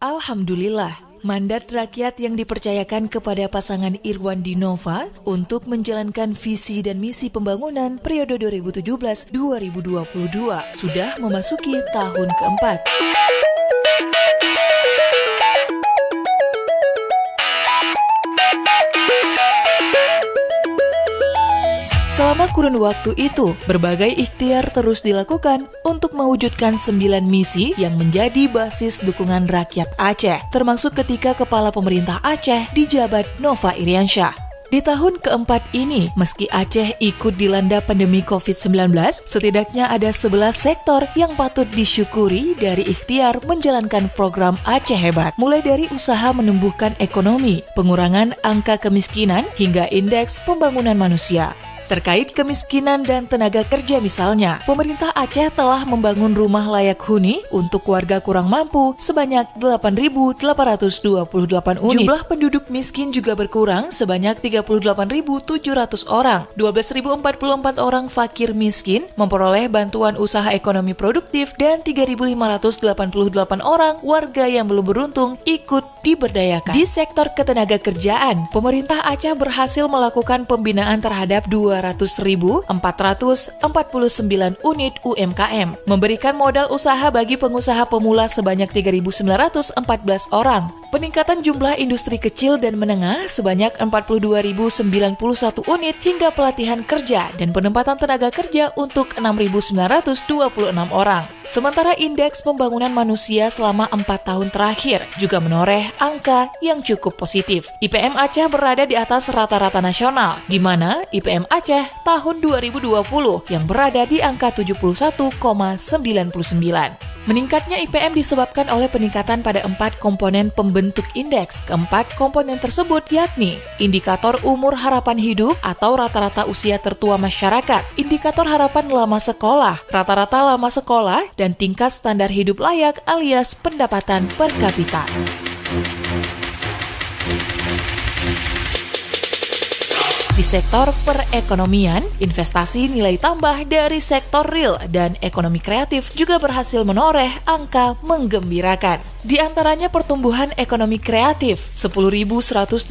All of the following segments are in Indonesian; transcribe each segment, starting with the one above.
Alhamdulillah, mandat rakyat yang dipercayakan kepada pasangan Irwandi Nova untuk menjalankan visi dan misi pembangunan periode 2017-2022 sudah memasuki tahun keempat. Selama kurun waktu itu, berbagai ikhtiar terus dilakukan untuk mewujudkan 9 misi yang menjadi basis dukungan rakyat Aceh, termasuk ketika Kepala Pemerintah Aceh dijabat Nova Iriansyah. Di tahun keempat ini, meski Aceh ikut dilanda pandemi COVID-19, setidaknya ada 11 sektor yang patut disyukuri dari ikhtiar menjalankan program Aceh Hebat. Mulai dari usaha menumbuhkan ekonomi, pengurangan angka kemiskinan, hingga indeks pembangunan manusia. Terkait kemiskinan dan tenaga kerja misalnya, pemerintah Aceh telah membangun rumah layak huni untuk warga kurang mampu sebanyak 8.828 unit. Jumlah penduduk miskin juga berkurang sebanyak 38.700 orang. 12.044 orang fakir miskin memperoleh bantuan usaha ekonomi produktif dan 3.588 orang warga yang belum beruntung ikut diberdayakan. Di sektor ketenaga kerjaan, pemerintah Aceh berhasil melakukan pembinaan terhadap 200.449 unit UMKM, memberikan modal usaha bagi pengusaha pemula sebanyak 3.914 orang, peningkatan jumlah industri kecil dan menengah sebanyak 42.091 unit hingga pelatihan kerja dan penempatan tenaga kerja untuk 6.926 orang. Sementara indeks pembangunan manusia selama 4 tahun terakhir juga menoreh angka yang cukup positif. IPM Aceh berada di atas rata-rata nasional, di mana IPM Aceh tahun 2020 yang berada di angka 71,99. Meningkatnya IPM disebabkan oleh peningkatan pada 4 komponen pembentuk indeks. Keempat komponen tersebut yakni indikator umur harapan hidup atau rata-rata usia tertua masyarakat, indikator harapan lama sekolah, rata-rata lama sekolah, dan tingkat standar hidup layak alias pendapatan per kapita. Di sektor perekonomian, investasi nilai tambah dari sektor real dan ekonomi kreatif juga berhasil menoreh angka menggembirakan. Di antaranya pertumbuhan ekonomi kreatif, 10.126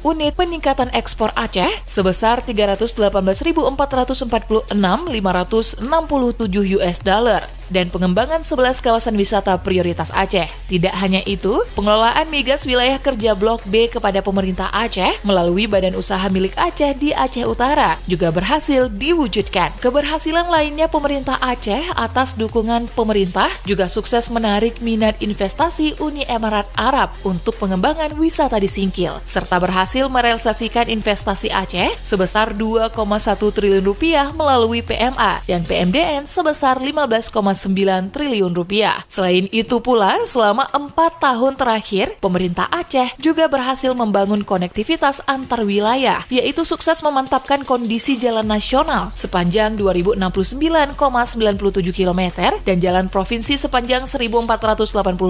unit peningkatan ekspor Aceh sebesar 318.446.567 US dollar, dan pengembangan 11 kawasan wisata prioritas Aceh. Tidak hanya itu, pengelolaan migas wilayah kerja Blok B kepada pemerintah Aceh melalui Badan Usaha Milik Aceh di Aceh Utara juga berhasil diwujudkan. Keberhasilan lainnya pemerintah Aceh atas dukungan pemerintah juga sukses menarik minat investasi Uni Emirat Arab untuk pengembangan wisata di Singkil, serta berhasil merealisasikan investasi Aceh sebesar 2,1 triliun rupiah melalui PMA dan PMDN sebesar 15,9 triliun rupiah. Selain itu pula, selama 4 tahun terakhir, pemerintah Aceh juga berhasil membangun konektivitas antar wilayah, yaitu sukses memantapkan kondisi jalan nasional sepanjang 2069,97 km dan jalan provinsi sepanjang 1485,85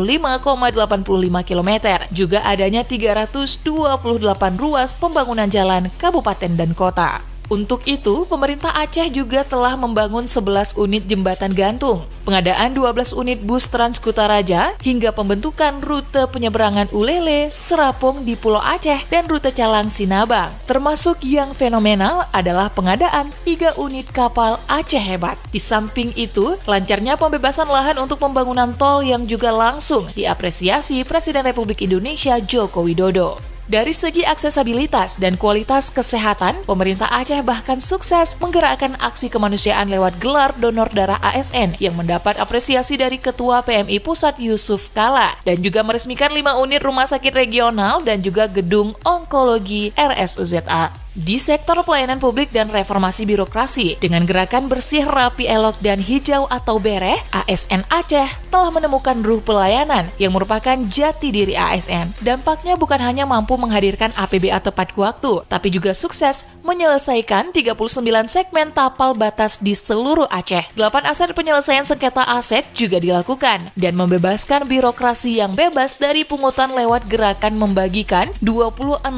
km. Juga adanya 328 ruas pembangunan jalan kabupaten dan kota. Untuk itu, pemerintah Aceh juga telah membangun 11 unit jembatan gantung, pengadaan 12 unit bus Transkutaraja, hingga pembentukan rute penyeberangan Ulele, Serapong di Pulau Aceh, dan rute Calang Sinabang. Termasuk yang fenomenal adalah pengadaan 3 unit kapal Aceh Hebat. Di samping itu, lancarnya pembebasan lahan untuk pembangunan tol yang juga langsung diapresiasi Presiden Republik Indonesia Joko Widodo. Dari segi aksesabilitas dan kualitas kesehatan, pemerintah Aceh bahkan sukses menggerakkan aksi kemanusiaan lewat gelar donor darah ASN yang mendapat apresiasi dari Ketua PMI Pusat Yusuf Kala, dan juga meresmikan 5 unit rumah sakit regional dan juga gedung onkologi RSUZA. Di sektor pelayanan publik dan reformasi birokrasi, dengan gerakan bersih, rapi, elok, dan hijau atau BEREH, ASN Aceh telah menemukan ruh pelayanan yang merupakan jati diri ASN. Dampaknya bukan hanya mampu menghadirkan APBA tepat waktu, tapi juga sukses menyelesaikan 39 segmen tapal batas di seluruh Aceh. 8 aset penyelesaian sengketa aset juga dilakukan, dan membebaskan birokrasi yang bebas dari pungutan lewat gerakan membagikan 26.050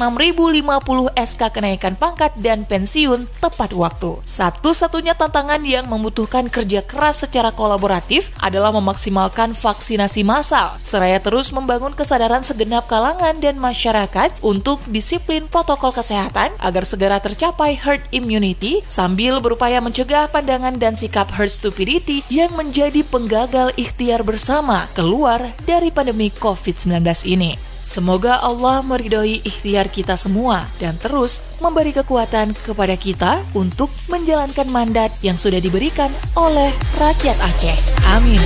SK kenaikan menaikkan pangkat dan pensiun tepat waktu. Satu-satunya tantangan yang membutuhkan kerja keras secara kolaboratif adalah memaksimalkan vaksinasi massal, seraya terus membangun kesadaran segenap kalangan dan masyarakat untuk disiplin protokol kesehatan agar segera tercapai herd immunity sambil berupaya mencegah pandangan dan sikap herd stupidity yang menjadi penggagal ikhtiar bersama keluar dari pandemi COVID-19 ini. Semoga Allah meridhoi ikhtiar kita semua dan terus memberi kekuatan kepada kita untuk menjalankan mandat yang sudah diberikan oleh rakyat Aceh. Amin.